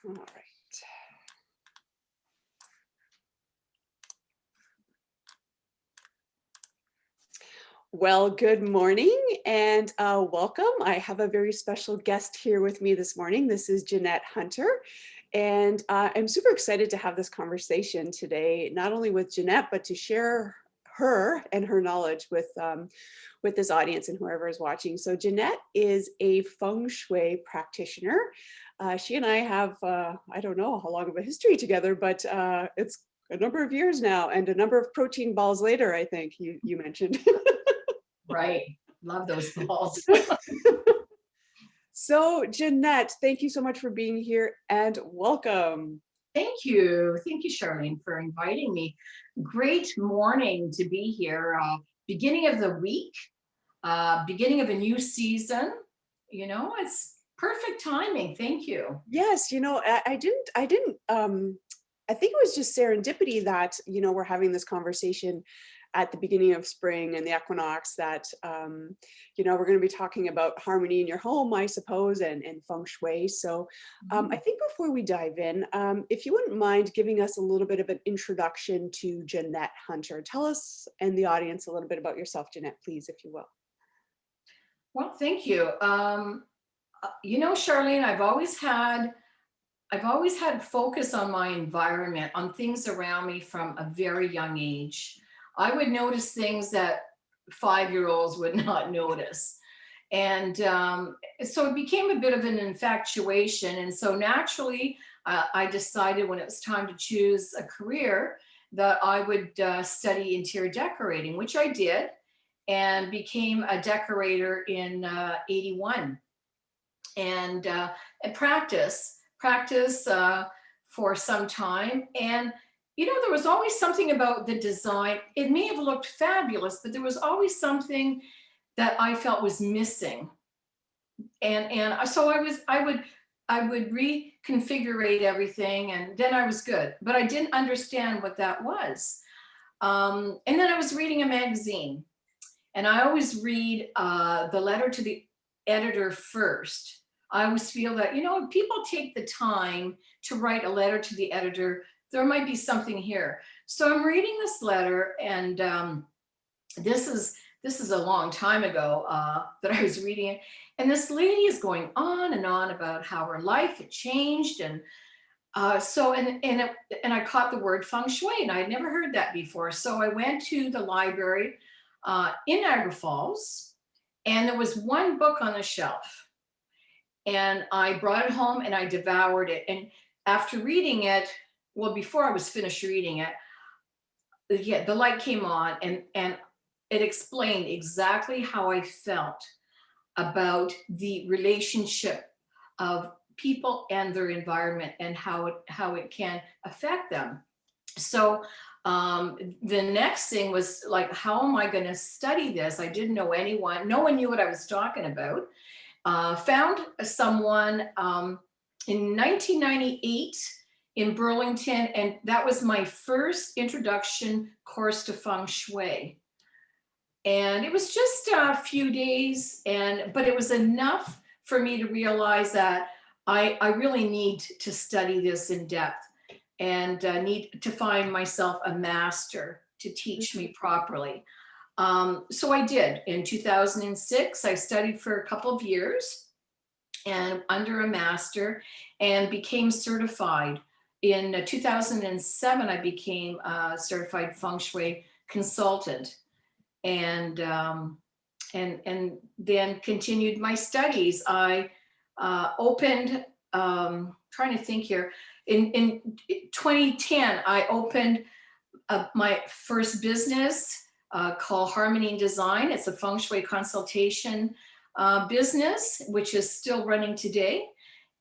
All right. Well, good morning and welcome. I have a very special guest here with me this morning. This is Jeanette Hunter, and I'm super excited to have this conversation today, not only with Jeanette, but to share her and her knowledge with this audience and whoever is watching. So Jeanette is a Feng Shui practitioner. She and I have, I don't know how long of a history together, but it's a number of years now and a number of protein balls later, I think you mentioned. Right. Love those balls. So Jeanette, thank you so much for being here and welcome. Thank you. Thank you, Charlene, for inviting me. Great morning to be here. Beginning of the week, beginning of a new season. You know, it's perfect timing. Thank you. Yes, I think it was just serendipity that, we're having this conversation at the beginning of spring and the equinox that, we're going to be talking about harmony in your home, I suppose, and feng shui. So I think before we dive in, if you wouldn't mind giving us a little bit of an introduction to Jeanette Hunter. Tell us and the audience a little bit about yourself, Jeanette, please, if you will. Well, thank you. Charlene, I've always had focus on my environment, on things around me from a very young age. I would notice things that 5-year-olds would not notice. And so it became a bit of an infatuation. And so naturally, I decided when it was time to choose a career that I would study interior decorating, which I did, and became a decorator in 81. And practice for some time. And there was always something about the design. It may have looked fabulous, but there was always something that I felt was missing. And so I would reconfigure everything, and then I was good. But I didn't understand what that was. And then I was reading a magazine, and I always read the letter to the editor first. I always feel that, if people take the time to write a letter to the editor, there might be something here. So I'm reading this letter, and this is a long time ago that I was reading it. And this lady is going on and on about how her life had changed. And and I caught the word feng shui, and I had never heard that before. So I went to the library in Niagara Falls, and there was one book on the shelf. And I brought it home and I devoured it. And after reading it, well, before I was finished reading it, the light came on, and it explained exactly how I felt about the relationship of people and their environment and how it can affect them. So the next thing was like, how am I going to study this? I didn't know anyone. No one knew what I was talking about. Found someone in 1998 in Burlington, and that was my first introduction course to feng shui. And it was just a few days, but it was enough for me to realize that I really need to study this in depth, and need to find myself a master to teach me properly. So I did. In 2006, I studied for a couple of years and under a master, and became certified. In 2007, I became a certified feng shui consultant, and then continued my studies. I opened, trying to think here, in 2010, I opened my first business called Harmony and Design. It's a feng shui consultation business, which is still running today.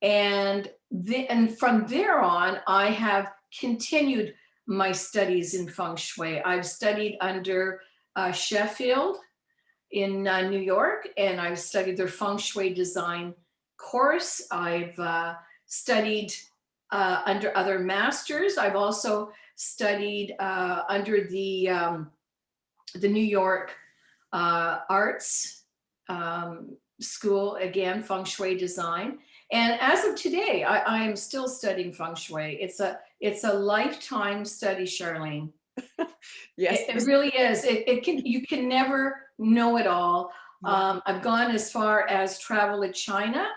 And from there on, I have continued my studies in feng shui. I've studied under Sheffield in New York, and I've studied their feng shui design course. I've studied under other masters. I've also studied under the New York Arts School, again, feng shui design. And as of today, I am still studying feng shui. It's a lifetime study, Charlene. Yes. It really is. It can, you can never know it all. Yeah. I've gone as far as travel to China,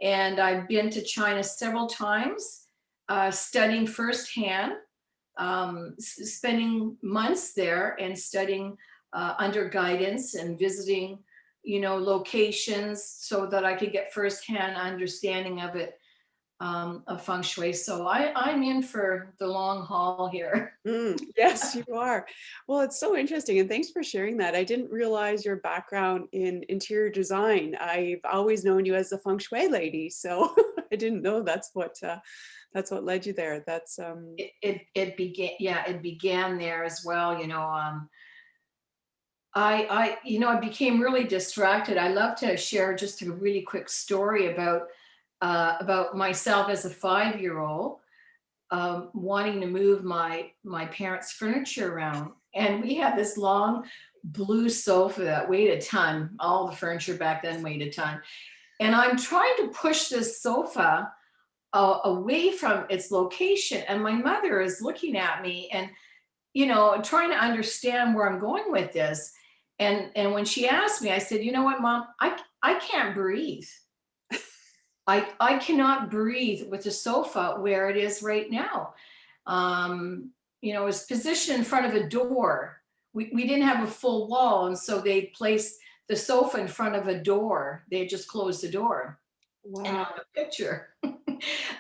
and I've been to China several times, studying firsthand, spending months there and studying under guidance and visiting, locations so that I could get firsthand understanding of it, of feng shui. So I'm in for the long haul here. Yes, you are. Well, it's so interesting, and thanks for sharing that. I didn't realize your background in interior design. I've always known you as the feng shui lady, so I didn't know that's what led you there. That's It began, yeah, it began there as well. I became really distracted. I love to share just a really quick story about myself as a 5-year-old, wanting to move my parents' furniture around, and we had this long blue sofa that weighed a ton. All the furniture back then weighed a ton, and I'm trying to push this sofa away from its location, and my mother is looking at me and trying to understand where I'm going with this. And when she asked me, I said, "You know what, Mom? I can't breathe. I cannot breathe with the sofa where it is right now." It's positioned in front of a door. We didn't have a full wall, and so they placed the sofa in front of a door. They just closed the door and wow. on the picture.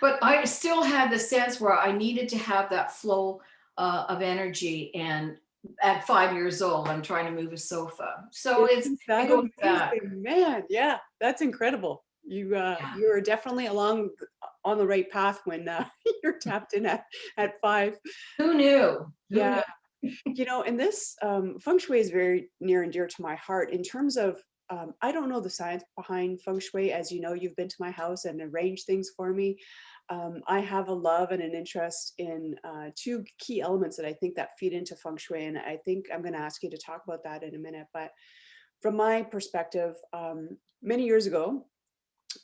But I still had the sense where I needed to have that flow of energy. And at 5 years old, I'm trying to move a sofa. So Isn't it that goes back. amazing? Man, yeah, that's incredible. Yeah. You are definitely on the right path when you're tapped in at 5. Who knew? Who Yeah. knew? And this feng shui is very near and dear to my heart in terms of I don't know the science behind feng shui. As you know, you've been to my house and arranged things for me. I have a love and an interest in two key elements that I think that feed into feng shui, and I think I'm going to ask you to talk about that in a minute. But from my perspective, many years ago,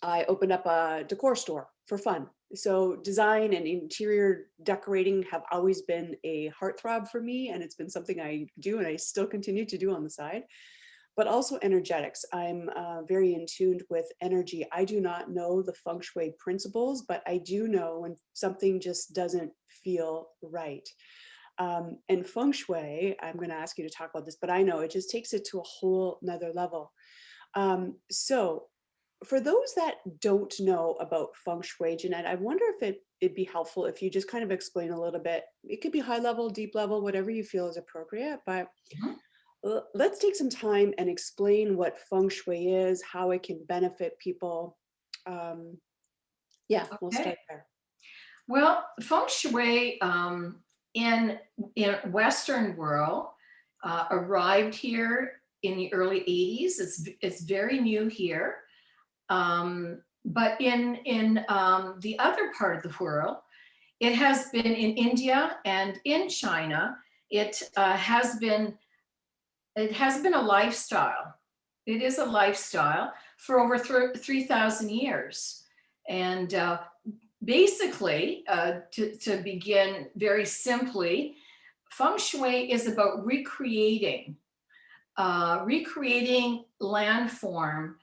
I opened up a decor store for fun. So design and interior decorating have always been a heartthrob for me, and it's been something I do and I still continue to do on the side. But also energetics. I'm very in tune with energy. I do not know the feng shui principles, but I do know when something just doesn't feel right. And feng shui, I'm going to ask you to talk about this, but I know it just takes it to a whole nother level. So for those that don't know about feng shui, Jeanette, I wonder if it'd be helpful if you just kind of explain a little bit. It could be high level, deep level, whatever you feel is appropriate. But Mhm. let's take some time and explain what feng shui is, how it can benefit people. Um, yeah, we'll Okay. start there. Well, feng shui, in Western world, arrived here in the early 80s. It's very new here. But in the other part of the world, it has been in India and in China. It has been a lifestyle. It is a lifestyle for over 3,000 years. And basically, to begin very simply, feng shui is about recreating landform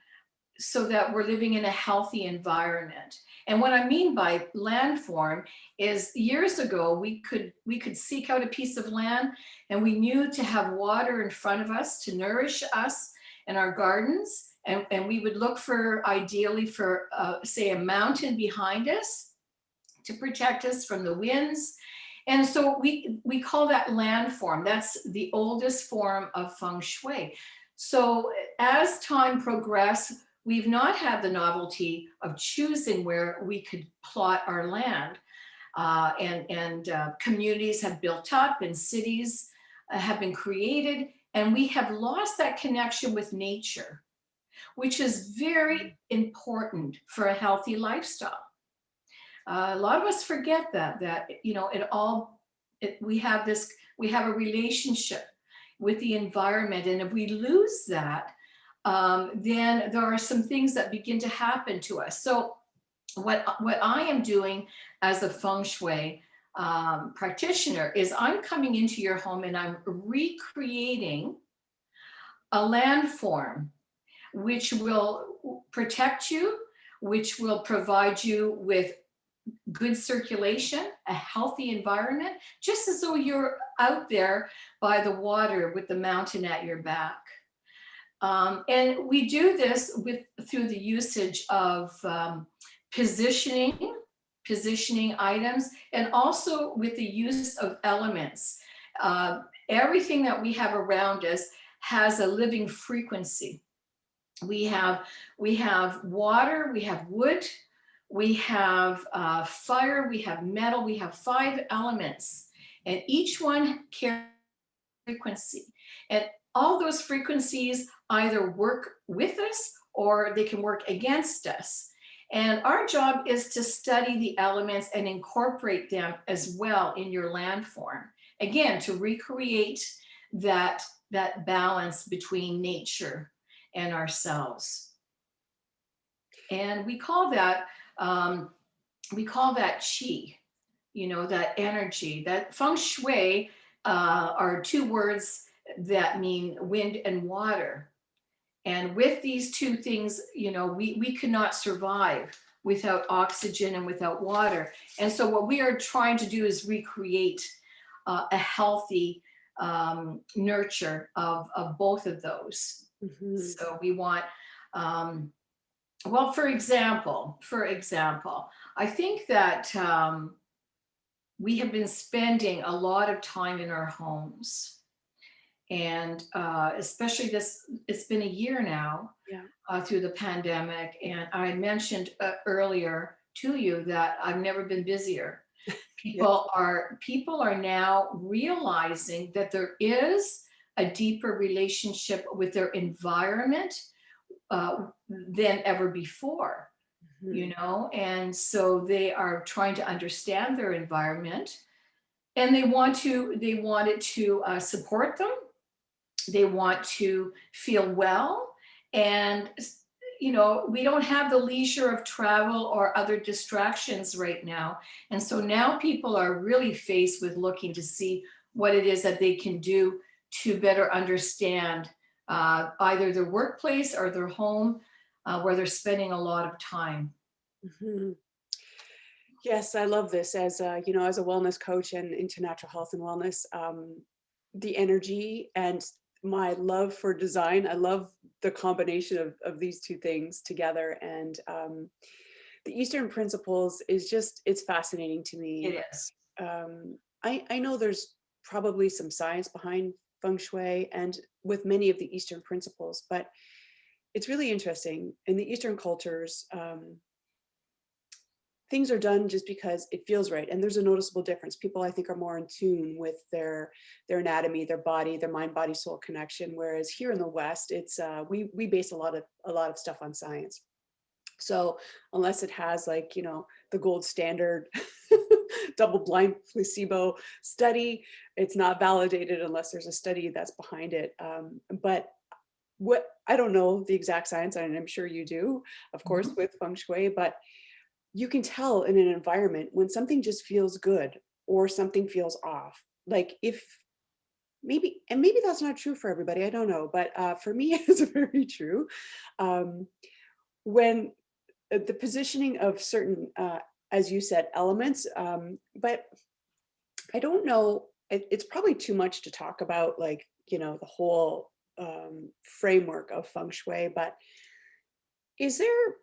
so that we're living in a healthy environment. And what I mean by landform is years ago we could seek out a piece of land, and we knew to have water in front of us to nourish us and our gardens. And we would look for, ideally, for say a mountain behind us to protect us from the winds. And so we call that landform. That's the oldest form of feng shui. So as time progressed, we've not had the novelty of choosing where we could plot our land. And communities have built up, and cities have been created, and we have lost that connection with nature, which is very important for a healthy lifestyle. A lot of us forget that we have a relationship with the environment, and if we lose that, then there are some things that begin to happen to us. So what I am doing as a feng shui practitioner is I'm coming into your home and I'm recreating a landform which will protect you, which will provide you with good circulation, a healthy environment, just as though you're out there by the water with the mountain at your back. And we do this through the usage of positioning, positioning items, and also with the use of elements. Everything that we have around us has a living frequency. We have water, we have wood, we have fire, we have metal, we have 5 elements, and each one carries frequency. And all those frequencies either work with us or they can work against us. And our job is to study the elements and incorporate them as well in your landform. Again, to recreate that balance between nature and ourselves. And we call that chi, that energy. That feng shui are 2 words that mean wind and water. And with these 2 things, we cannot survive without oxygen and without water. And so what we are trying to do is recreate a healthy nurture of both of those. Mm-hmm. So we want, well, for example, I think that we have been spending a lot of time in our homes. And especially it's been a year now, Yeah. Through the pandemic. And I mentioned earlier to you that I've never been busier. Yeah. People are now realizing that there is a deeper relationship with their environment than ever before, Mm-hmm. and so they are trying to understand their environment, and they want it to support them. They want to feel well, and we don't have the leisure of travel or other distractions right now, and so now people are really faced with looking to see what it is that they can do to better understand either their workplace or their home, where they're spending a lot of time. Mm-hmm. Yes, I love this as as a wellness coach and into natural health and wellness. The energy and my love for design. I love the combination of these 2 things together. And the Eastern principles is it's fascinating to me. It is. I know there's probably some science behind feng shui and with many of the Eastern principles, but it's really interesting in the Eastern cultures. Things are done just because it feels right, and there's a noticeable difference. People, I think, are more in tune with their anatomy, their body, their mind body soul connection, whereas here in the West it's we base a lot of stuff on science. So unless it has the gold standard double blind placebo study, it's not validated unless there's a study that's behind it. But what, I don't know the exact science, and I'm sure you do, of course, Mhm. with feng shui, but you can tell in an environment when something just feels good or something feels off. Like if maybe that's not true for everybody, I don't know, but for me it's very true. um, when the positioning of certain as you said, elements, but I don't know, it's probably too much to talk about, the whole framework of feng shui, but is there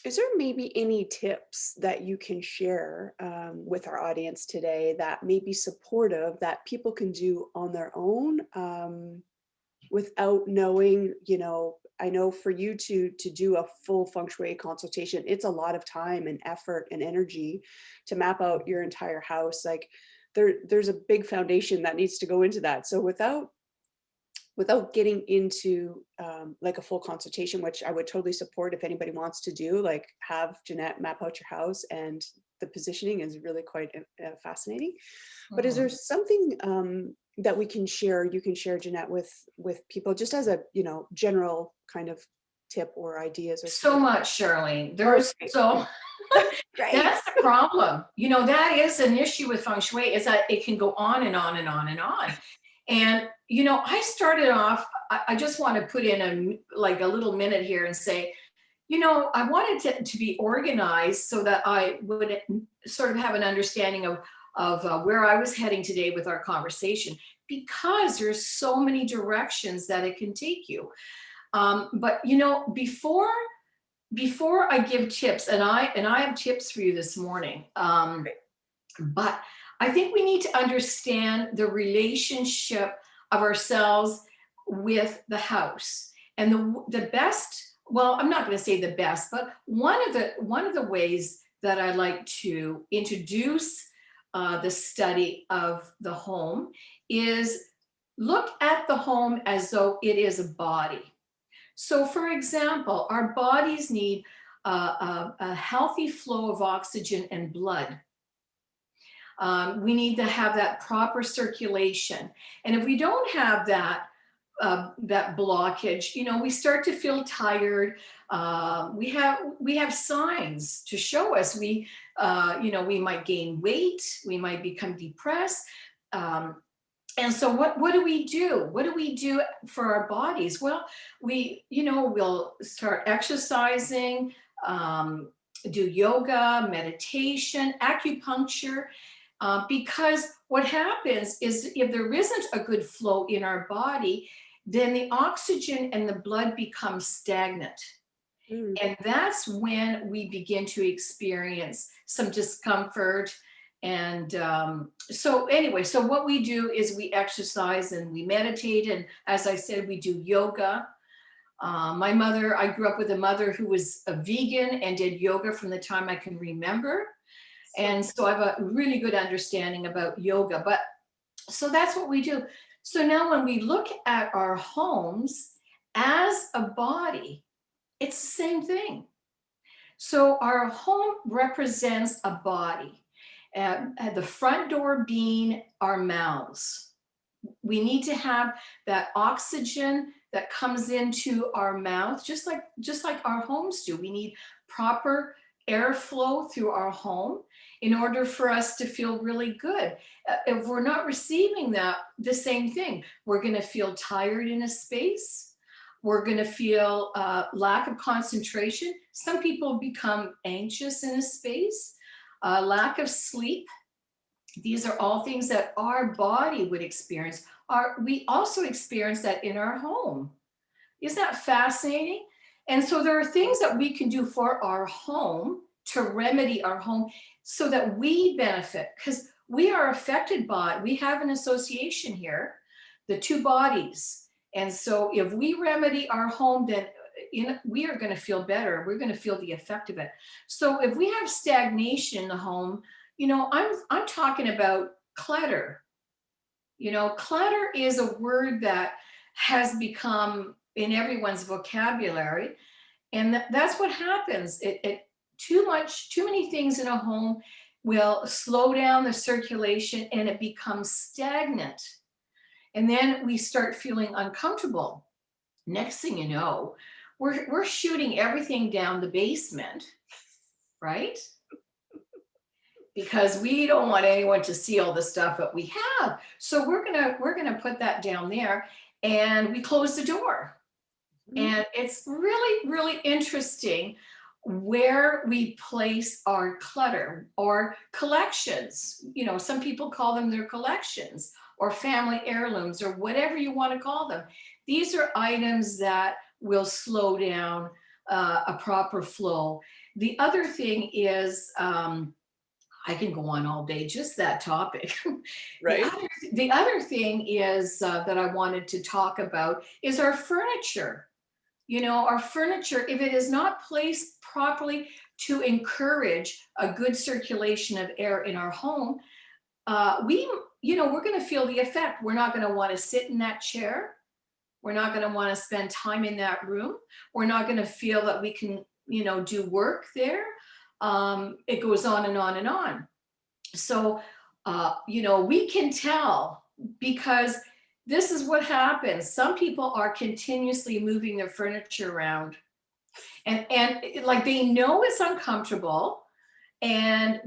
is there maybe any tips that you can share with our audience today that may be supportive that people can do on their own, without knowing, I know for you to do a full feng shui consultation, it's a lot of time and effort and energy to map out your entire house. Like there's a big foundation that needs to go into that. So without getting into like a full consultation, which I would totally support if anybody wants to do, like have Jeanette map out your house, and the positioning is really quite fascinating. But is there Mhm. something that you can share, Jeanette, with people, just as a general kind of tip or ideas or So suggestions? much, Charlene. There is Okay, so okay. Right. That's the problem. That is an issue with Feng Shui, is that it can go on and on and on and on. And, I started off, I just want to put in a little minute here and say, I wanted to be organized so that I would sort of have an understanding of where I was heading today with our conversation, because there's so many directions that it can take you. But before I give tips, and I have tips for you this morning, but I think we need to understand the relationship of ourselves with the house. And the best, well, I'm not going to say the best, but one of the ways that I like to introduce the study of the home is look at the home as though it is a body. So, for example, our bodies need a healthy flow of oxygen and blood. We need to have that proper circulation. And if we don't have that blockage, we start to feel tired. We have signs to show us. We might gain weight. We might become depressed. And so what do we do? What do we do for our bodies? Well, we'll start exercising, do yoga, meditation, acupuncture, because what happens is if there isn't a good flow in our body, then the oxygen and the blood become stagnant. Mm. And that's when we begin to experience some discomfort. And so what we do is we exercise and we meditate. And as I said, we do yoga. I grew up with a mother who was a vegan and did yoga from the time I can remember. And so I have a really good understanding about yoga. But so that's what we do. So now when we look at our homes as a body, it's the same thing. So our home represents a body. At the front door being our mouths. We need to have that oxygen that comes into our mouth, just like our homes do. We need proper airflow through our home in order for us to feel really good. If we're not receiving that, the same thing, we're going to feel tired in a space. We're going to feel lack of concentration. Some people become anxious in a space. Lack of sleep. These are all things that our body would experience. We also experience that in our home. Isn't that fascinating? And so there are things that we can do for our home to remedy our home so that we benefit, because we are affected by, we have an association here, the two bodies. And so if we remedy our home, then we are going to feel better. We're going to feel the effect of it. So if we have stagnation in the home, I'm talking about clutter. Clutter is a word that has become in everyone's vocabulary, and that's what happens. Too many things in a home will slow down the circulation, and it becomes stagnant. And then we start feeling uncomfortable. Next thing you know, we're shooting everything down the basement, right? Because we don't want anyone to see all the stuff that we have. So we're gonna put that down there, and we close the door. And it's really, really interesting where we place our clutter or collections. Some people call them their collections or family heirlooms or whatever you want to call them. These are items that will slow down a proper flow. The other thing is, I can go on all day, just that topic. Right. The other thing is that I wanted to talk about is our furniture. Our furniture, if it is not placed properly to encourage a good circulation of air in our home, we're going to feel the effect. We're not going to want to sit in that chair. We're not going to want to spend time in that room. We're not going to feel that we can, do work there. It goes on and on and on. So, we can tell, because this is what happens. Some people are continuously moving their furniture around, and like they know it's uncomfortable, And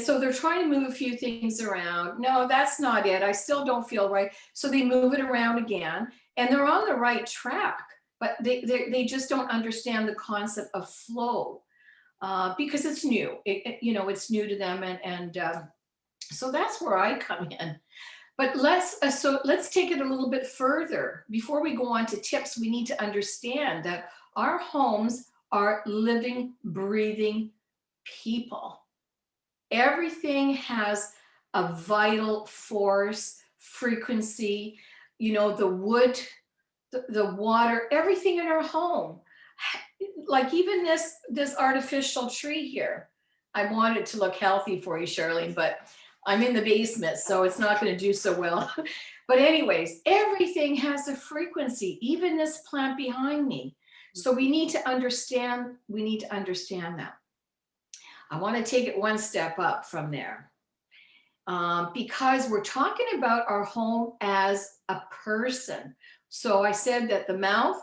so they're trying to move a few things around. No, that's not it. I still don't feel right. So they move it around again, and they're on the right track, but they just don't understand the concept of flow, because it's new. It's new to them, and so that's where I come in. But let's take it a little bit further. Before we go on to tips, we need to understand that our homes are living, breathing people. Everything has a vital force, frequency, the wood, the water, everything in our home. Like even this artificial tree here. I want it to look healthy for you, Charlene, but I'm in the basement, so it's not going to do so well. But anyways, everything has a frequency, even this plant behind me. So we need to understand that. I want to take it one step up from there, because we're talking about our home as a person. So I said that the mouth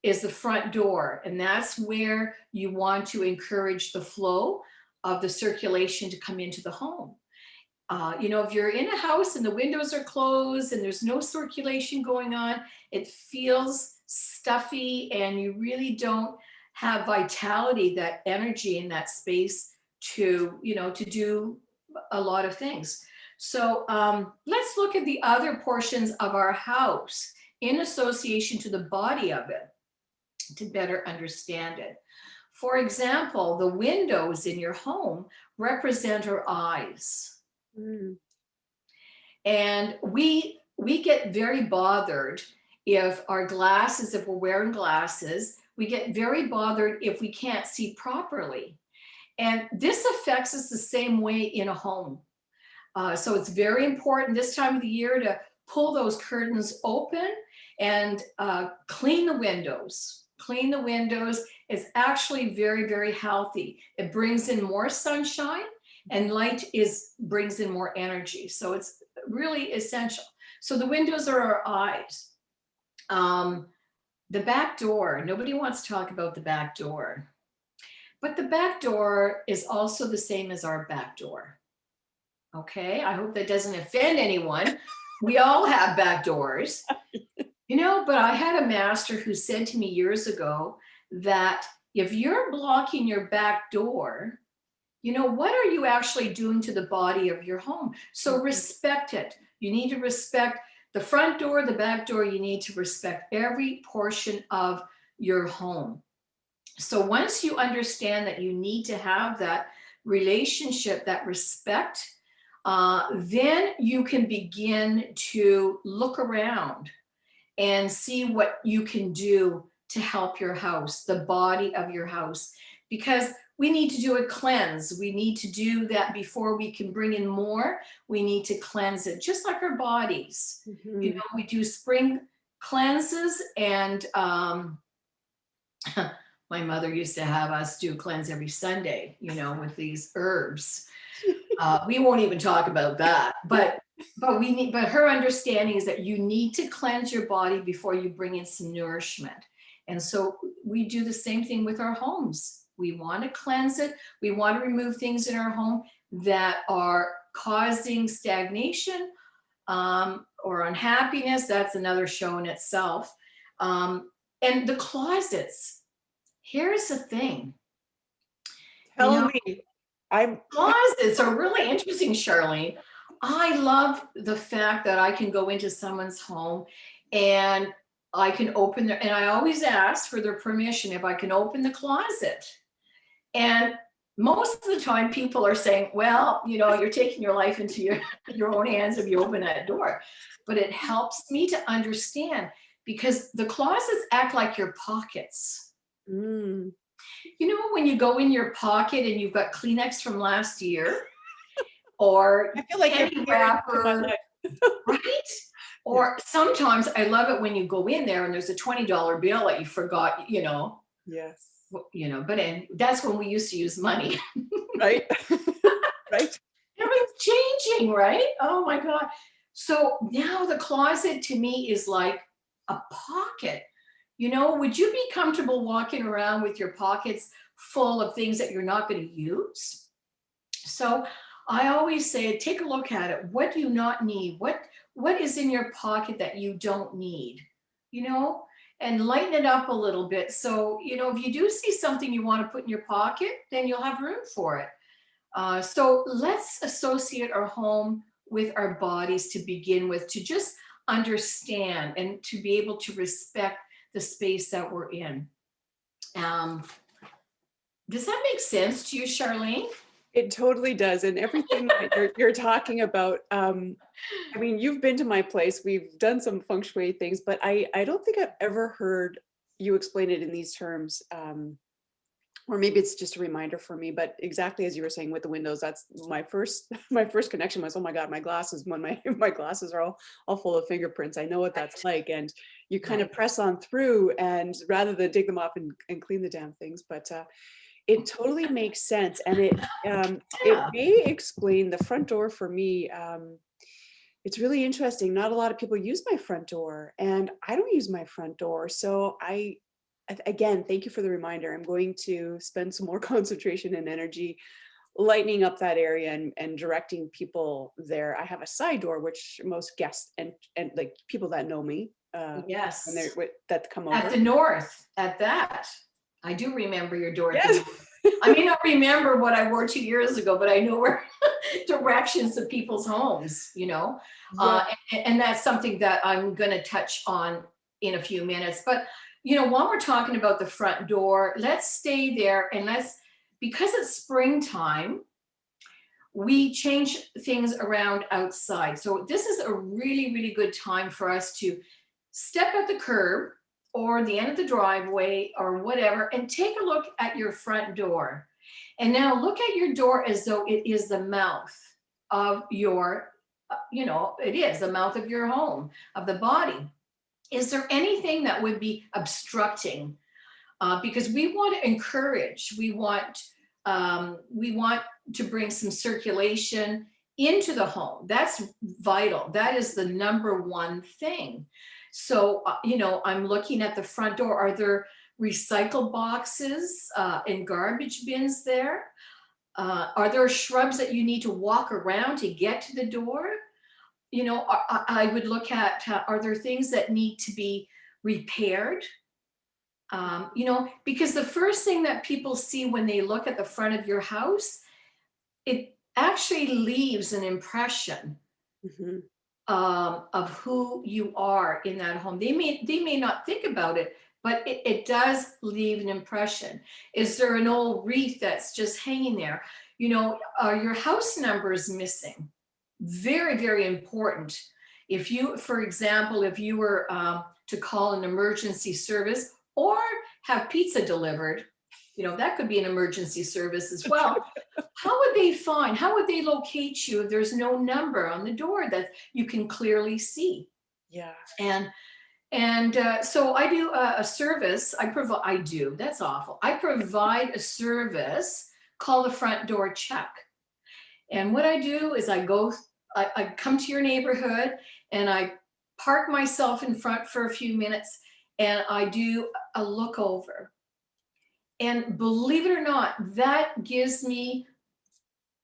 is the front door, and that's where you want to encourage the flow of the circulation to come into the home. If you're in a house and the windows are closed and there's no circulation going on, it feels stuffy and you really don't have vitality, that energy in that space to do a lot of things. So let's look at the other portions of our house in association to the body of it to better understand it. For example, the windows in your home represent our eyes. Mm. And we get very bothered if we're wearing glasses, we get very bothered if we can't see properly. And this affects us the same way in a home. So it's very important this time of the year to pull those curtains open and clean the windows. Clean the windows is actually very, very healthy. It brings in more sunshine, and light brings in more energy. So it's really essential. So the windows are our eyes. The back door, nobody wants to talk about the back door. But the back door is also the same as our back door. Okay, I hope that doesn't offend anyone. We all have back doors. But I had a master who said to me years ago that if you're blocking your back door, what are you actually doing to the body of your home? So respect it. You need to respect the front door, the back door. You need to respect every portion of your home. So once you understand that you need to have that relationship, that respect, then you can begin to look around and see what you can do to help your house, the body of your house, because we need to do a cleanse. We need to do that before we can bring in more. We need to cleanse it, just like our bodies. Mm-hmm. We do spring cleanses, and my mother used to have us do cleanse every Sunday, with these herbs. We won't even talk about that, but her understanding is that you need to cleanse your body before you bring in some nourishment. And so we do the same thing with our homes. We want to cleanse it. We want to remove things in our home that are causing stagnation or unhappiness. That's another show in itself. And the closets. Here's the thing. Tell me. Closets are really interesting, Charlene. I love the fact that I can go into someone's home and I can open and I always ask for their permission if I can open the closet. And most of the time people are saying, well, you're taking your life into your own hands if you open that door. But it helps me to understand, because the closets act like your pockets. Mm. When you go in your pocket and you've got Kleenex from last year, or I feel like candy wrapper, right? Or sometimes I love it when you go in there and there's a $20 bill that you forgot, Yes. But that's when we used to use money. Right. Right. Everything's changing, right? Oh my God. So now the closet to me is like a pocket. Would you be comfortable walking around with your pockets full of things that you're not going to use? So I always say, take a look at it. What do you not need? What is in your pocket that you don't need? You know, and lighten it up a little bit. So, if you do see something you want to put in your pocket, then you'll have room for it. So let's associate our home with our bodies to begin with, to just understand and to be able to respect the space that we're in. Um, does that make sense to you, Charlene? It totally does. And everything that you're talking about, I mean, you've been to my place, we've done some feng shui things, but I don't think I've ever heard you explain it in these terms. Or maybe it's just a reminder for me, but exactly as you were saying with the windows, that's my first my first connection was, oh my God, my glasses, when my my glasses are all full of fingerprints. I know what that's like. And you kind Right. of press on through, and rather than take them off and clean the damn things. But it totally makes sense. And it Yeah. may explain the front door for me. It's really interesting. Not a lot of people use my front door, and I don't use my front door. So again, thank you for the reminder. I'm going to spend some more concentration and energy lightening up that area and directing people there. I have a side door, which most guests and like people that know me, when Yes. that come At over. the north, at that. I do remember your door at the Yes. north. I may not remember what I wore 2 years ago, but I know where directions to people's homes. Yeah. Uh, and that's something that I'm going to touch on in a few minutes. But, while we're talking about the front door, let's stay there and because it's springtime, we change things around outside. So this is a really, really good time for us to step at the curb or the end of the driveway or whatever and take a look at your front door. And now look at your door as though it is the mouth of it is the mouth of your home, of the body. Is there anything that would be obstructing? Because we want to encourage, we want to bring some circulation into the home. That's vital. That is the number one thing. So, I'm looking at the front door. Are there recycle boxes and garbage bins there? Are there shrubs that you need to walk around to get to the door? I would look at, are there things that need to be repaired? Because the first thing that people see when they look at the front of your house, it actually leaves an impression Mhm. of who you are in that home. They may not think about it, but it does leave an impression. Is there an old wreath that's just hanging there? Are your house numbers missing? Very, very important. If you, for example, if you were to call an emergency service or have pizza delivered, that could be an emergency service as well. How would they locate you if there's no number on the door that you can clearly see? Yeah. And so I do a service. I do. That's awful. I provide a service called the front door check. And what I do is I come to your neighborhood and I park myself in front for a few minutes and I do a look over. And believe it or not, that gives me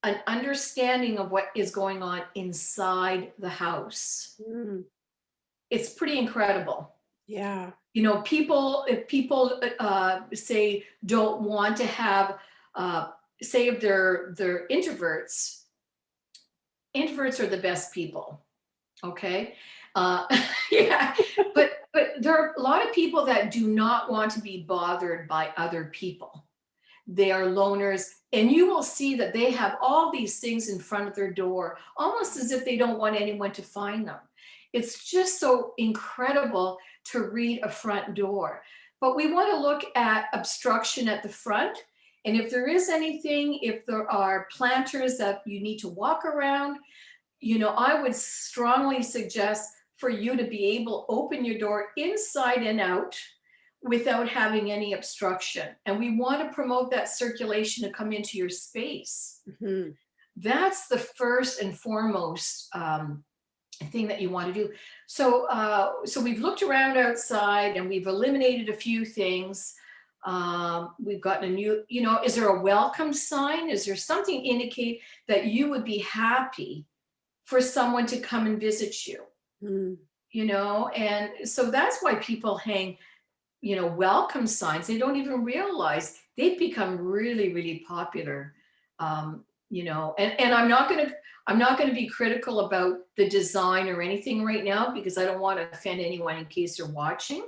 an understanding of what is going on inside the house. Mm, It's pretty incredible. yeah. If people say don't want to have, say if they're introverts are the best people. Okay. Uh, yeah, but there are a lot of people that do not want to be bothered by other people. They are loners, and you will see that they have all these things in front of their door, almost as if they don't want anyone to find them. It's just so incredible to read a front door. But we want to look at obstruction at the front. And if there is anything, if there are planters that you need to walk around, I would strongly suggest for you to be able to open your door inside and out without having any obstruction. And we want to promote that circulation to come into your space. Mhm. That's the first and foremost thing that you want to do. So we've looked around outside and we've eliminated a few things. We've gotten a new, is there a welcome sign? Is there something indicate that you would be happy for someone to come and visit you? Mm. And so that's why people hang, welcome signs. They don't even realize they've become really, really popular. And I'm not gonna be critical about the design or anything right now because I don't want to offend anyone in case they're watching.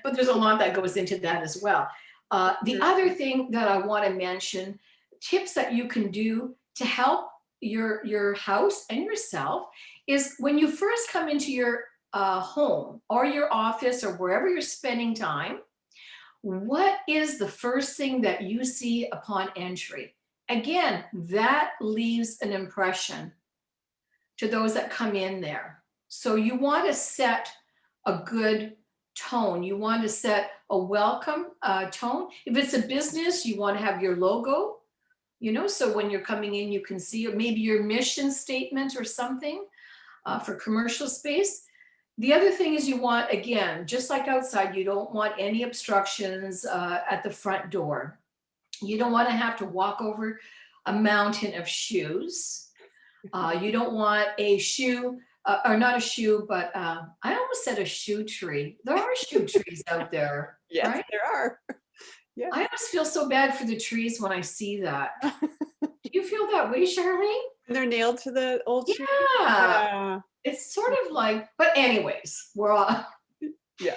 But there's a lot that goes into that as well. The other thing that I want to mention, tips that you can do to help your house and yourself, is when you first come into your home or your office or wherever you're spending time, what is the first thing that you see upon entry? Again, that leaves an impression to those that come in there. So you want to set a good tone. You want to set a welcome tone. If it's a business, you want to have your logo, so when you're coming in, you can see maybe your mission statement or something for commercial space. The other thing is you want, again, just like outside, you don't want any obstructions at the front door. You don't want to have to walk over a mountain of shoes. You don't want a shoe, or not a shoe, but I almost said a shoe tree. There are shoe trees out there, Yes, right? there are. Yeah. I always feel so bad for the trees when I see that. Do you feel that way, Charlene? And they're nailed to the old tree. Yeah. Yeah. It's sort of like, but anyways, we're all Yeah.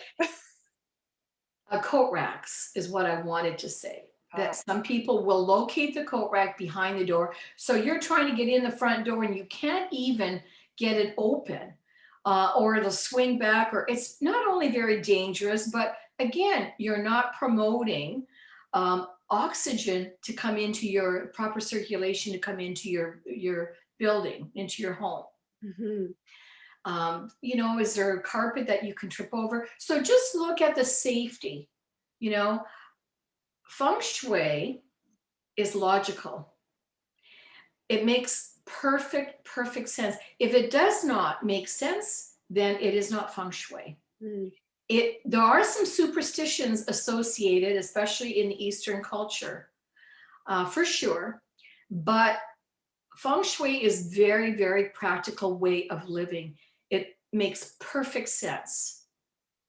coat racks is what I wanted to say. That Ah. some people will locate the coat rack behind the door. So you're trying to get in the front door and you can't even get it open, or it'll swing back, or it's not only very dangerous, but again, you're not promoting oxygen to come into your proper circulation to come into your building, into your home. Mhm. Is there a carpet that you can trip over? So just look at the safety. You know, Feng Shui is logical. It makes perfect sense. If it does not make sense, then it is not Feng Shui. Mm. There are some superstitions associated, especially in the Eastern culture, for sure. But Feng Shui is very practical way of living. It makes perfect sense.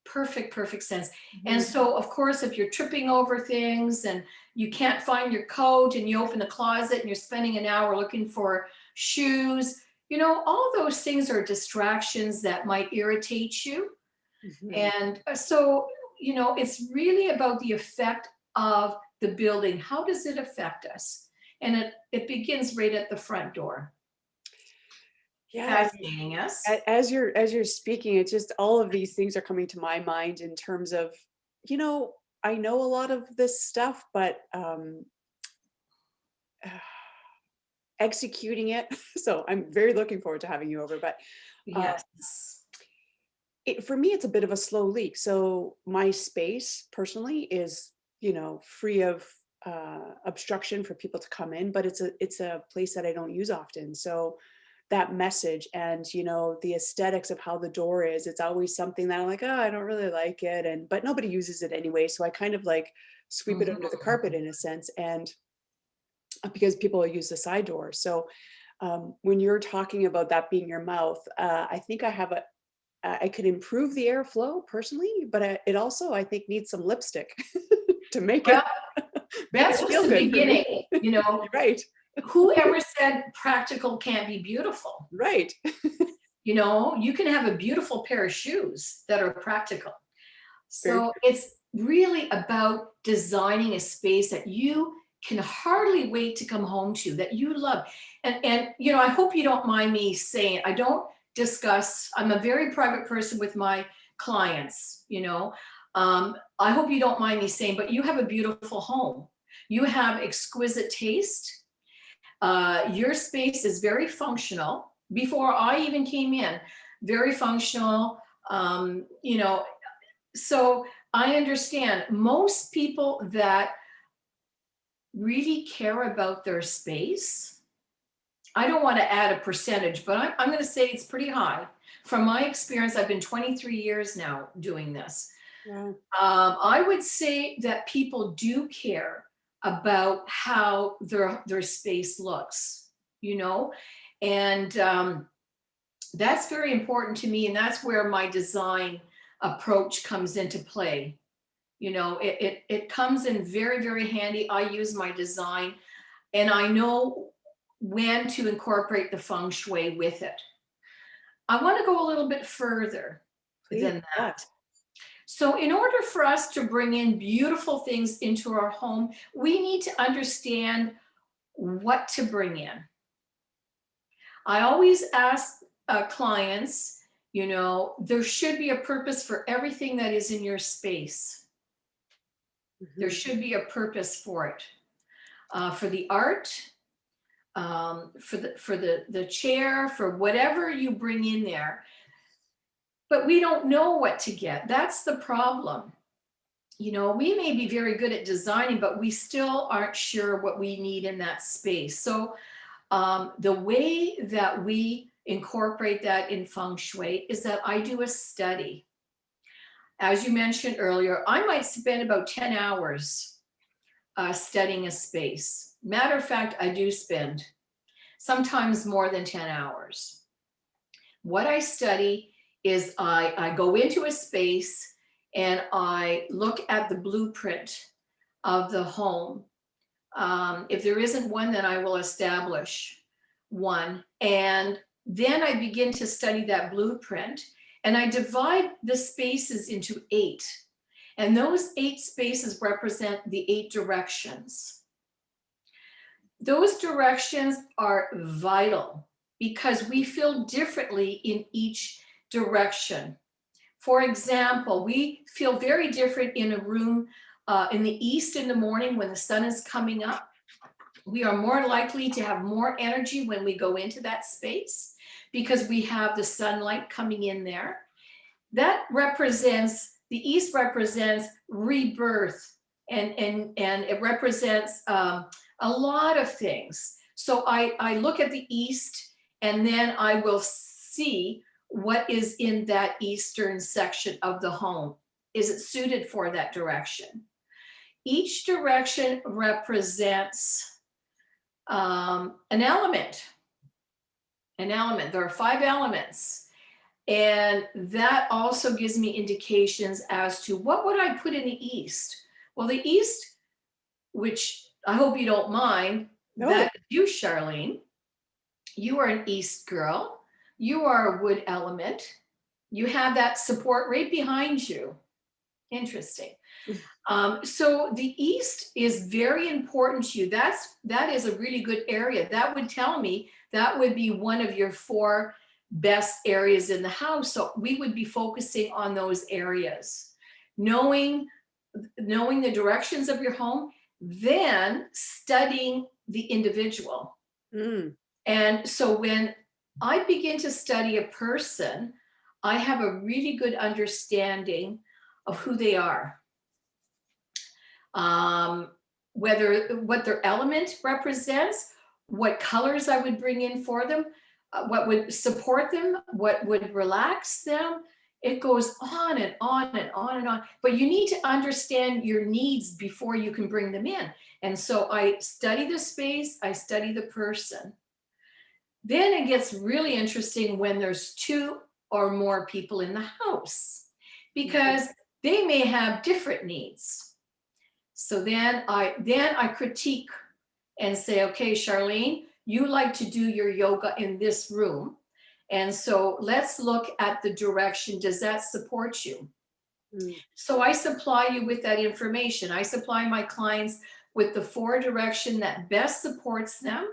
Perfect sense. And Mhm. so, of course, if you're tripping over things and you can't find your coat and you open the closet and you're spending an hour looking for shoes, all those things are distractions that might irritate you. Mhm. And so, it's really about the effect of the building. How does it affect us? And it begins right at the front door. Yeah. Fascinating, yes? As you're speaking, it's just all of these things are coming to my mind in terms of, you know, I know a lot of this stuff, but executing it. So I'm very looking forward to having you over. But uh, Yes. for me, it's a bit of a slow leak. So my space personally is, free of obstruction for people to come in, but it's a place that I don't use often. So that message and the aesthetics of how the door is, it's always something that I'm like, oh, I don't really like it, and but nobody uses it anyway, so I kind of like sweep it under the carpet Mhm. in a sense, and because people use the side door. So when you're talking about that being your mouth, I think I could improve the airflow personally, but it also, I think, needs some lipstick to make it Well, make it that's just feel the good for me. beginning. You're right. Whoever said practical can't be beautiful? Right. You can have a beautiful pair of shoes that are practical. Very So true. it's really about designing a space that you can hardly wait to come home to, that you love. And I hope you don't mind me saying, I don't discuss, I'm a very private person with my clients. I hope you don't mind me saying, but you have a beautiful home. You have exquisite taste. Your space is very functional. Before I even came in, very functional. Um, you know, so I understand most people that really care about their space. I don't want to add a percentage, but I'm going to say it's pretty high. From my experience, I've been 23 years now doing this. Wow. I would say that people do care about how their space looks, you know, and that's very important to me, and that's where my design approach comes into play. You know, it comes in very, very handy. I use my design, and I know when to incorporate the feng shui with it. I want to go a little bit further Please. than that. Yes. So, in order for us to bring in beautiful things into our home, we need to understand what to bring in. I always ask clients, you know, there should be a purpose for everything that is in your space. There Mhm. should be a purpose for it, for the art, for the chair, for whatever you bring in there. But we don't know what to get. That's the problem. You know, we may be very good at designing, but we still aren't sure what we need in that space. So the way that we incorporate that in feng shui is that I do a study. As you mentioned earlier, I might spend about 10 hours studying a space. Matter of fact, I do spend sometimes more than 10 hours. What I study is I go into a space and I look at the blueprint of the home. If there isn't one, then I will establish one. And then I begin to study that blueprint and I divide the spaces into 8. And those 8 spaces represent the 8 directions. Those directions are vital because we feel differently in each direction. For example, we feel very different in a room in the east in the morning when the sun is coming up. We are more likely to have more energy when we go into that space because we have the sunlight coming in there. That represents, the east represents rebirth, and it represents a lot of things. So I look at the east and then I will see what is in that eastern section of the home. Is it suited for that direction? Each direction represents an element. An element. There are 5 elements. And that also gives me indications as to what would I put in the east. Well, the east, which I hope you don't mind, No. that is you, Charlene. You are an east girl. You are a wood element. You have that support right behind you. Interesting. So the east is very important to you. That is a really good area. That would tell me that would be one of your 4 best areas in the house. So we would be focusing on those areas, knowing the directions of your home, then studying the individual. Mm. And so when I begin to study a person, I have a really good understanding of who they are. Whether what their element represents, what colors I would bring in for them, what would support them, what would relax them. It goes on and on and on and on. But you need to understand your needs before you can bring them in. And so I study the space, I study the person. Then it gets really interesting when there's 2 or more people in the house because they may have different needs. So then I critique and say, okay, Charlene, you like to do your yoga in this room. And so let's look at the direction. Does that support you? Mm. So I supply you with that information. I supply my clients with the 4 direction that best supports them.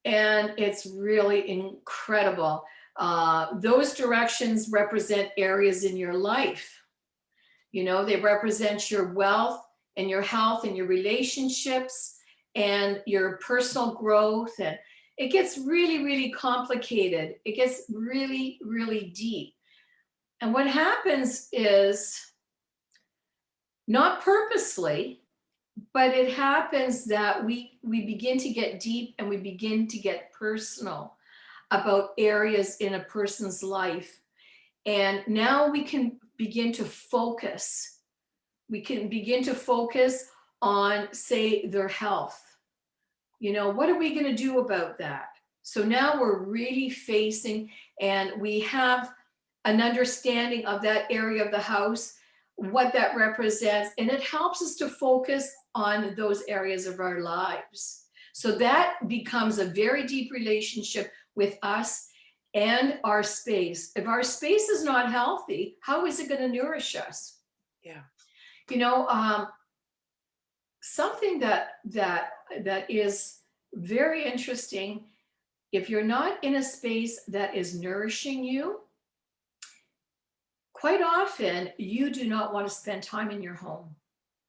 And it's really incredible. Those directions represent areas in your life. You know, they represent your wealth and your health and your relationships and your personal growth. And it gets really, really complicated. It gets really, really deep. And what happens is not purposely, but it happens that we begin to get deep and we begin to get personal about areas in a person's life. And now we can begin to focus. We can begin to focus on, say, their health. What are we going to do about that? So now we're really facing, and we have an understanding of that area of the house, what that represents, and it helps us to focus on those areas of our lives. So that becomes a very deep relationship with us and our space. If our space is not healthy, how is it going to nourish us? Yeah. Something that is very interesting, if you're not in a space that is nourishing you, quite often you do not want to spend time in your home.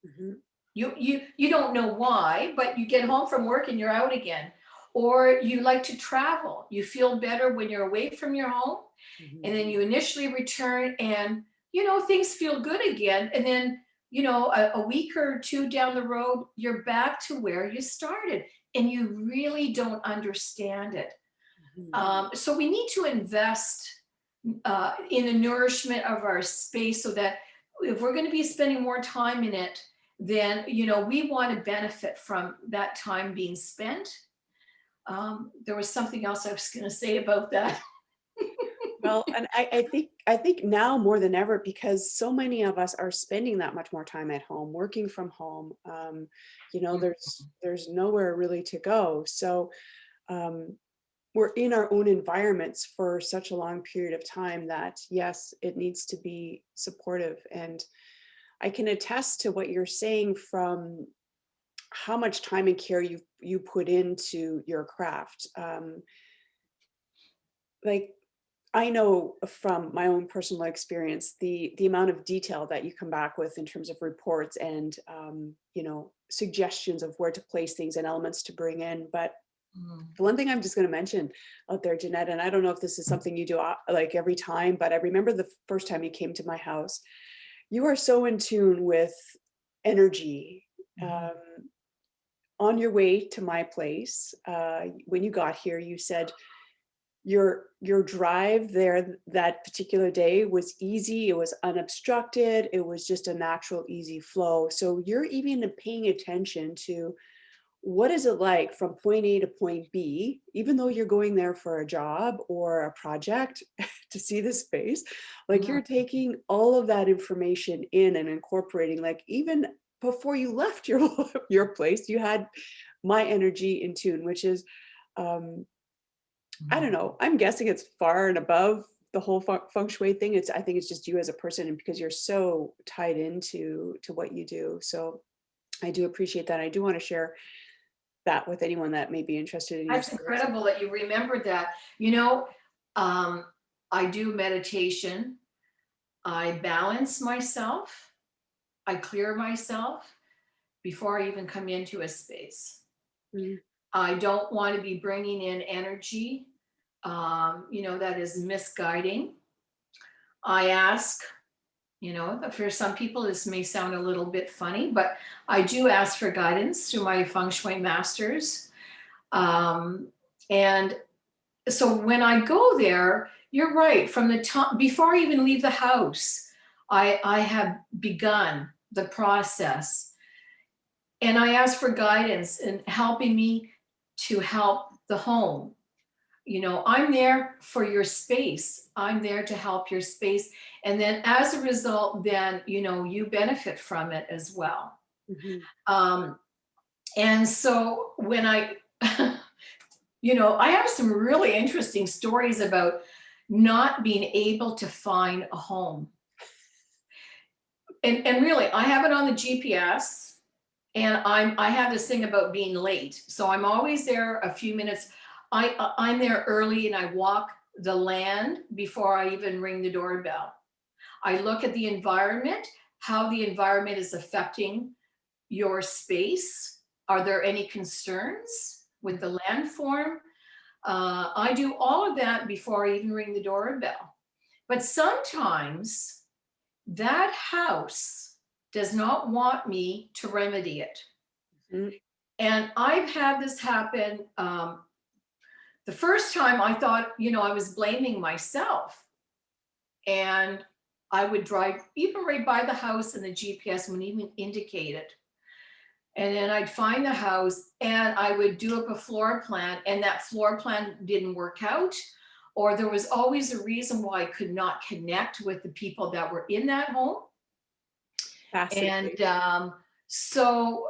Mm-hmm. You don't know why, but you get home from work and you're out again. Or you like to travel. You feel better when you're away from your home. Mm-hmm. And then you initially return and, things feel good again. And then, a week or two down the road, you're back to where you started and you really don't understand it. Mm-hmm. So we need to invest in the nourishment of our space, so that if we're going to be spending more time in it, then we want to benefit from that time being spent. There was something else I was going to say about that. Well, and I think now more than ever, because so many of us are spending that much more time at home, working from home. There's nowhere really to go. So um, we're in our own environments for such a long period of time that yes, it needs to be supportive. And I can attest to what you're saying from how much time and care you put into your craft. Like I know from my own personal experience, the amount of detail that you come back with in terms of reports and suggestions of where to place things and elements to bring in. But the one thing I'm just going to mention out there, Jeanette, and I don't know if this is something you do like every time, but I remember the first time you came to my house, you are so in tune with energy. On your way to my place, when you got here, you said your drive there that particular day was easy. It was unobstructed. It was just a natural, easy flow. So you're even paying attention to what is it like from point A to point B, even though you're going there for a job or a project to see the space, like you're taking all of that information in and incorporating, like even before you left your place, you had my energy in tune, which is, I don't know, I'm guessing it's far and above the whole feng shui thing. I think it's just you as a person, and because you're so tied into what you do. So I do appreciate that. I do want to share that with anyone that may be interested in your That's service. incredible that you remembered that. I do meditation. I balance myself. I clear myself before I even come into a space. Mm. I don't want to be bringing in energy, that is misguiding. I ask, for some people, this may sound a little bit funny, but I do ask for guidance to my feng shui masters. And so when I go there, you're right. From the time before I even leave the house, I have begun the process, and I ask for guidance and helping me to help the home. I'm there for your space. I'm there to help your space. And then as a result, then, you benefit from it as well. Mm-hmm. Um, and so when I have some really interesting stories about not being able to find a home. And really, I have it on the GPS, and I have this thing about being late. So I'm always there a few minutes. I'm there early and I walk the land before I even ring the doorbell. I look at the environment, how the environment is affecting your space. Are there any concerns with the landform? I do all of that before I even ring the doorbell. But sometimes that house does not want me to remedy it. Mm-hmm. And I've had this happen. The first time I thought, I was blaming myself. And I would drive even right by the house and the GPS wouldn't even indicate it. And then I'd find the house and I would do up a floor plan, and that floor plan didn't work out, or there was always a reason why I could not connect with the people that were in that home. Fascinating. And so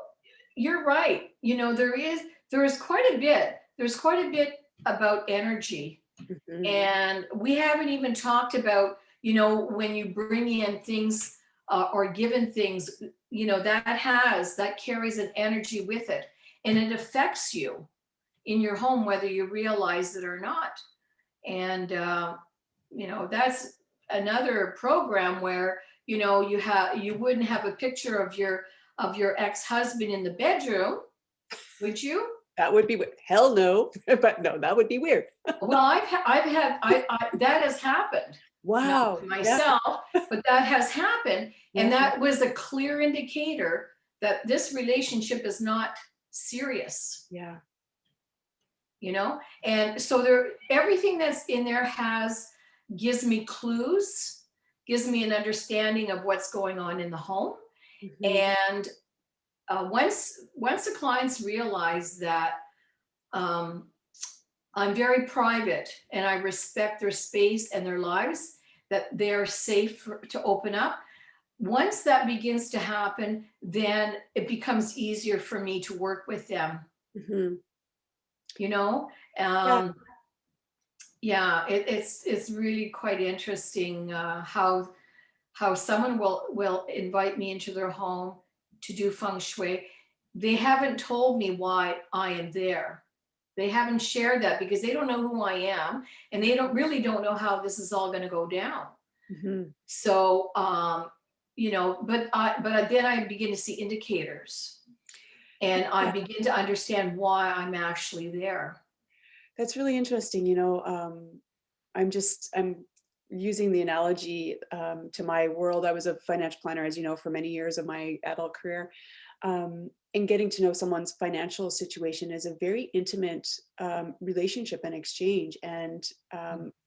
you're right. There is quite a bit about energy. Mhm. And we haven't even talked about, when you bring in things or given things, that carries an energy with it, and it affects you in your home, whether you realize it or not. And that's another program where you wouldn't have a picture of your ex-husband in the bedroom, would you? That would be hell no, but no, that would be weird. Well, that has happened, not Wow. to Yeah. myself, but that has happened, and Yeah. that was a clear indicator that this relationship is not serious, Yeah. and so everything that's in there gives me clues, gives me an understanding of what's going on in the home. Mhm. And once the clients realize that, um, I'm very private and I respect their space and their lives, that they're safe to open up. Once that begins to happen, then it becomes easier for me to work with them, Mhm. you know? Yeah. Um, yeah, it's really quite interesting, how someone will invite me into their home to do feng shui. They haven't told me why I am there. They haven't shared that because they don't know who I am, and they don't know how this is all going to go down. Mhm. So, but then I begin to see indicators, and I Yeah. begin to understand why I'm actually there. That's really interesting. I'm using the analogy to my world. I was a financial planner, as you know, for many years of my adult career. And getting to know someone's financial situation is a very intimate relationship and exchange. And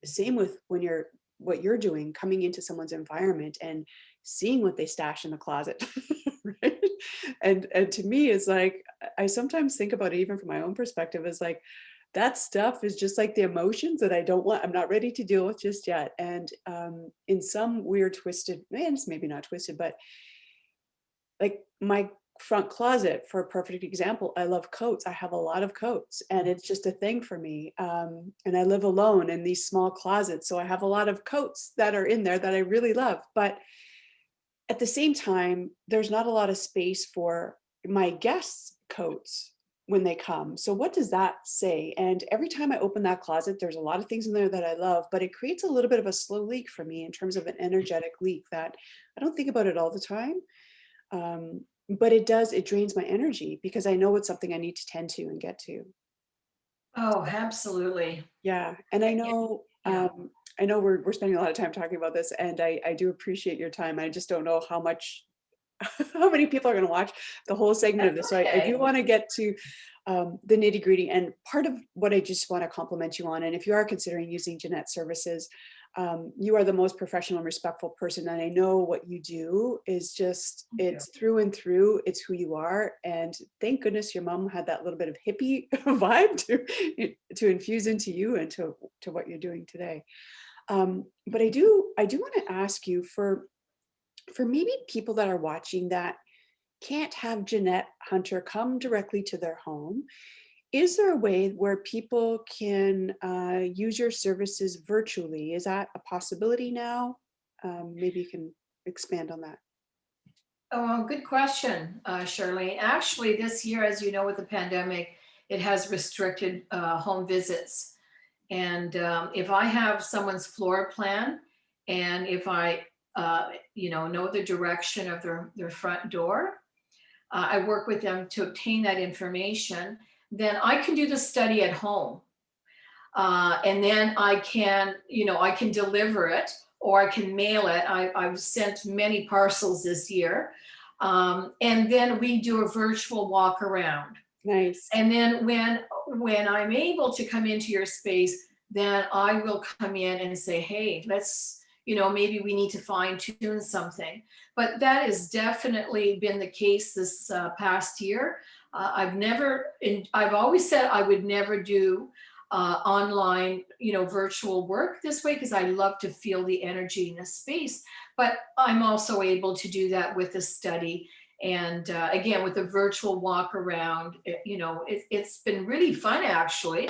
same with what you're doing, coming into someone's environment and seeing what they stash in the closet. Right. And to me, it's like I sometimes think about it, even from my own perspective, is like that stuff is just like the emotions that I'm not ready to deal with just yet. And in some weird twisted, man, it's maybe not twisted, but like my front closet, for a perfect example, I love coats. I have a lot of coats and it's just a thing for me. And I live alone in these small closets. So I have a lot of coats that are in there that I really love. But at the same time, there's not a lot of space for my guests' coats when they come. So what does that say? And every time I open that closet, there's a lot of things in there that I love, but it creates a little bit of a slow leak for me in terms of an energetic leak that I don't think about it all the time. But it drains my energy because I know it's something I need to tend to and get to. Oh, absolutely. Yeah. And Yeah. I know we're spending a lot of time talking about this, and I do appreciate your time. I just don't know how much how many people are going to watch the whole segment of That's this. So I do okay. want to get to the nitty gritty. And part of what I just want to compliment you on, and if you are considering using Jeanette's services, you are the most professional and respectful person. And I know what you do is just, Thank you. it's through and through, it's who you are. And thank goodness your mom had that little bit of hippie vibe to infuse into you and to what you're doing today. But I do want to ask you for maybe people that are watching that can't have Jeanette Hunter come directly to their home, is there a way where people can use your services virtually? Is that a possibility now? Maybe you can expand on that. Oh, well, good question, Shirley. Actually, this year, as you know, with the pandemic, it has restricted home visits. And if I have someone's floor plan, and if I, know the direction of their front door, I work with them to obtain that information. Then I can do the study at home, and then I can deliver it or I can mail it. I've sent many parcels this year, and then we do a virtual walk around. Nice. And then when I'm able to come into your space, then I will come in and say, hey, maybe we need to fine tune something. But that has definitely been the case this past year. I've always said I would never do online, virtual work this way because I love to feel the energy in a space. But I'm also able to do that with a study. And again, with a virtual walk around, it's been really fun actually.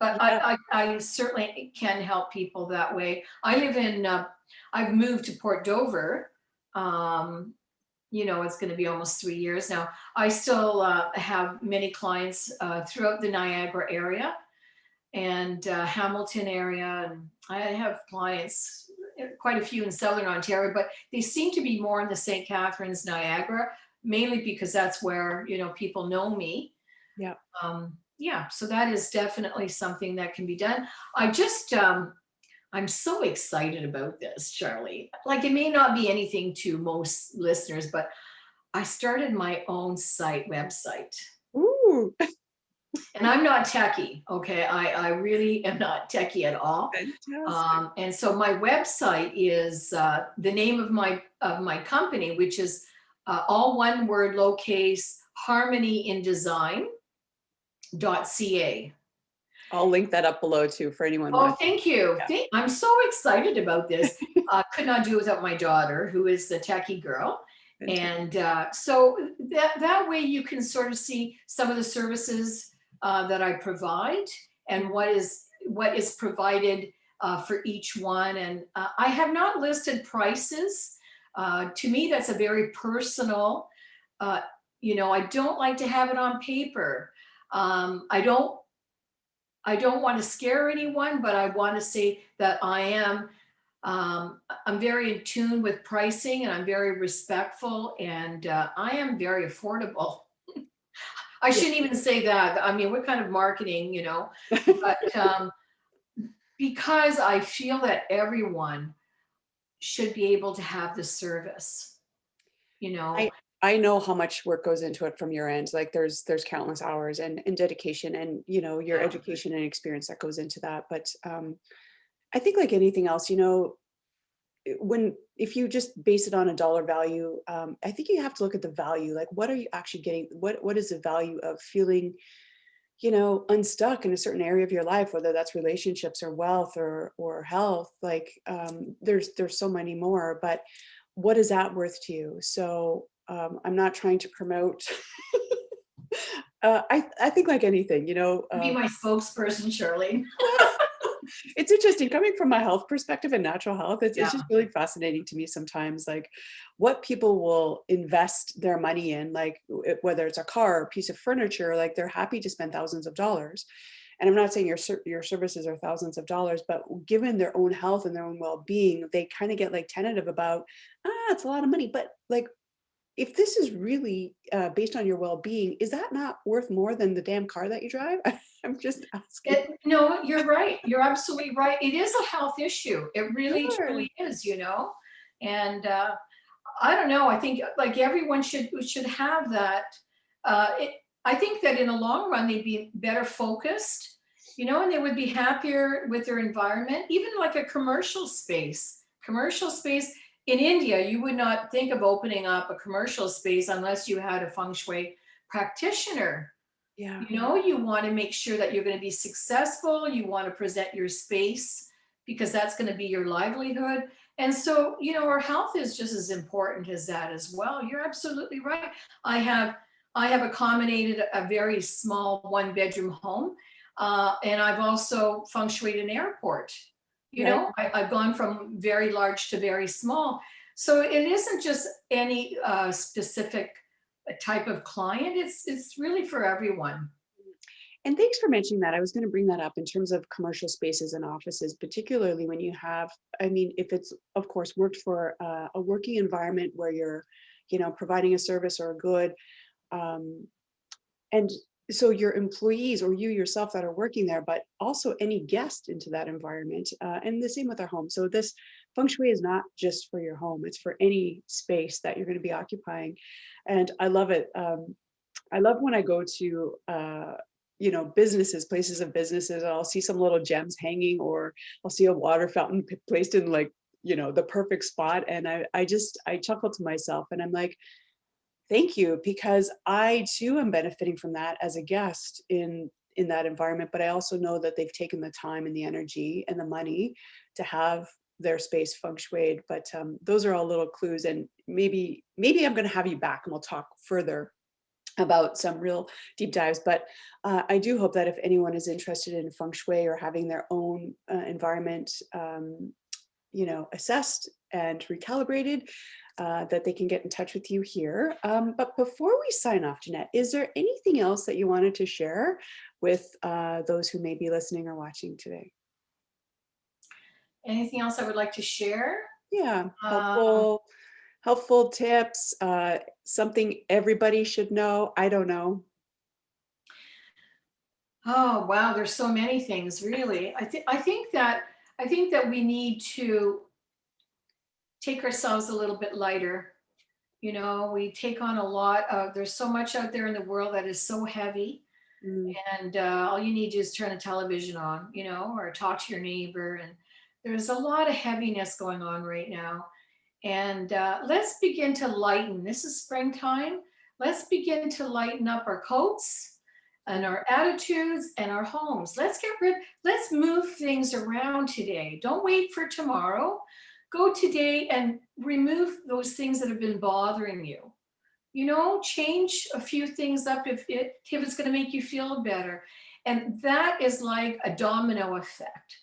But Yeah. I certainly can help people that way. I've moved to Port Dover. It's going to be almost 3 years now. I still have many clients throughout the Niagara area and Hamilton area. And I have clients, quite a few in Southern Ontario, but they seem to be more in the St. Catharines, Niagara, mainly because that's where, people know me. Yeah. Yeah, so that is definitely something that can be done. I'm so excited about this, Charlie. Like, it may not be anything to most listeners, but I started my own website. Ooh, And I'm not techie, okay? I really am not techie at all. fantastic. And so my website is the name of my company, which is all one word, lowercase, harmonyindesign.ca. I'll link that up below too for anyone Oh, watching. thank you. Yeah. I'm so excited about this. Could not do without my daughter, who is the techie girl. Fantastic. And so that way you can sort of see some of the services that I provide and what is provided for each one. And I have not listed prices. To me, that's a very personal. I don't like to have it on paper. I don't want to scare anyone, but I want to say that I'm very in tune with pricing and I'm very respectful and I am very affordable. I Yeah. shouldn't even say that. I mean, what kind of marketing, but because I feel that everyone should be able to have this service, you know. I I know how much work goes into it from your end. Like there's countless hours and dedication and your Yeah. education and experience that goes into that. But I think like anything else, when if you just base it on a dollar value, I think you have to look at the value. Like what are you actually getting? What is the value of feeling, unstuck in a certain area of your life, whether that's relationships or wealth or health. Like there's so many more, but what is that worth to you? So I'm not trying to promote. I think like anything, Be my spokesperson, Shirley. it's interesting coming from my health perspective and natural health. It's Yeah. just really fascinating to me sometimes, like what people will invest their money in, like whether it's a car or a piece of furniture, like they're happy to spend thousands of dollars. And I'm not saying your services are thousands of dollars, but given their own health and their own well-being, they kind of get like tentative about, it's a lot of money. But like if this is really based on your well-being, is that not worth more than the damn car that you drive? I'm just asking. No, you're right. You're absolutely right. It is a health issue. It really, Sure. truly is, and I don't know. I think like everyone should have that. I think that in the long run they'd be better focused, and they would be happier with their environment. Even like a commercial space. Commercial space in India, you would not think of opening up a commercial space unless you had a Feng Shui practitioner. Yeah. You want to make sure that you're going to be successful. You want to present your space because that's going to be your livelihood. And so, our health is just as important as that as well. You're absolutely right. I have accommodated a very small one-bedroom home, and I've also feng shuied an airport. Right. I've gone from very large to very small. So it isn't just any specific type of client. It's really for everyone. And thanks for mentioning that. I was going to bring that up in terms of commercial spaces and offices, particularly when you have, I mean, if it's, of course, worked for a working environment where you're, providing a service or a good. Um, and so your employees or you yourself that are working there, but also any guest into that environment. And the same with our home. So this feng shui is not just for your home, it's for any space that you're going to be occupying. And I love it. I love when I go to businesses, places of businesses, and I'll see some little gems hanging, or I'll see a water fountain placed in like the perfect spot. And I chuckle to myself and I'm like, thank you, because I too am benefiting from that as a guest in that environment. But I also know that they've taken the time and the energy and the money to have their space feng shuied. But those are all little clues, and maybe I'm going to have you back and we'll talk further about some real deep dives. But I do hope that if anyone is interested in feng shui or having their own environment, assessed and recalibrated, that they can get in touch with you here. But before we sign off, Jeanette, is there anything else that you wanted to share with those who may be listening or watching today? Anything else I would like to share? Yeah, Um, helpful tips, something everybody should know. I don't know. oh wow, there's so many things really. I think that we need to take ourselves a little bit lighter. You know, we take on a lot of, there's so much out there in the world that is so heavy. Mm, And all you need to is turn the television on, you know, or talk to your neighbor. And there's a lot of heaviness going on right now. And let's begin to lighten. This is springtime. Let's begin to lighten up our coats and our attitudes and our homes. Let's move things around today. Don't wait for tomorrow. Go today and remove those things that have been bothering you. You know, change a few things up if it's going to make you feel better. And that is like a domino effect.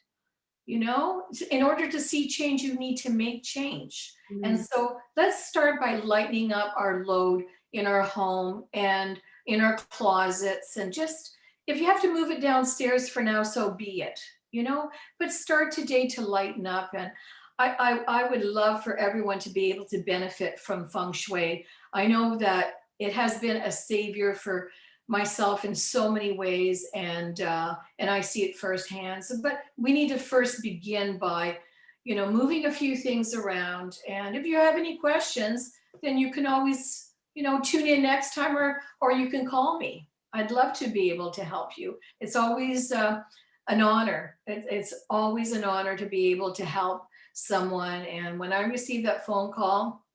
You know, in order to see change, you need to make change. And mm. so let's start by lightening up our load in our home and in our closets. And just, if you have to move it downstairs for now, so be it, you know, but start today to lighten up. And I would love for everyone to be able to benefit from feng shui. I know that it has been a savior for myself in so many ways, and I see it firsthand. So, but we need to first begin by, you know, moving a few things around. And if you have any questions, then you can always, you know, tune in next time, or you can call me. I'd love to be able to help you. It's always an honor. It's always an honor to be able to help someone. And when I receive that phone call,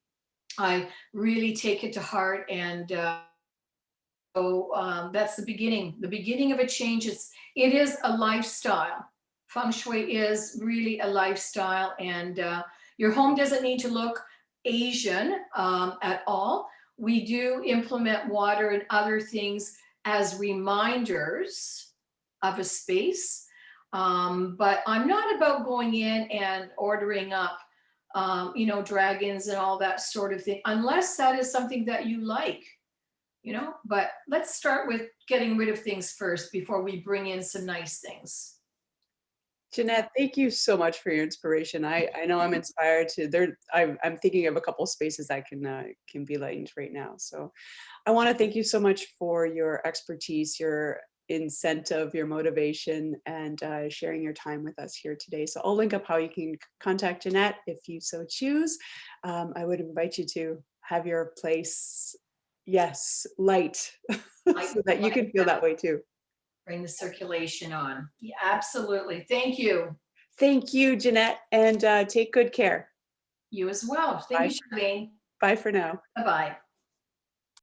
I really take it to heart. And so that's the beginning of a change. It is a lifestyle. Feng Shui is really a lifestyle, and your home doesn't need to look Asian at all. We do implement water and other things as reminders of a space, but I'm not about going in and ordering up, you know, dragons and all that sort of thing, unless that is something that you like, you know. But let's start with getting rid of things first before we bring in some nice things. Jeanette, thank you so much for your inspiration. I know I'm inspired to there. I'm thinking of a couple spaces that can be lightened right now. So I want to thank you so much for your expertise, your incentive, your motivation, and sharing your time with us here today. So I'll link up how you can contact Jeanette if you so choose. I would invite you to have your place, yes, light, Like, so that you like can feel that way too. bring the circulation on. Yeah, absolutely. Thank you. Thank you, Jeanette, and take good care. You as well. Thank Bye. you, Charlene. Bye for now. Bye bye.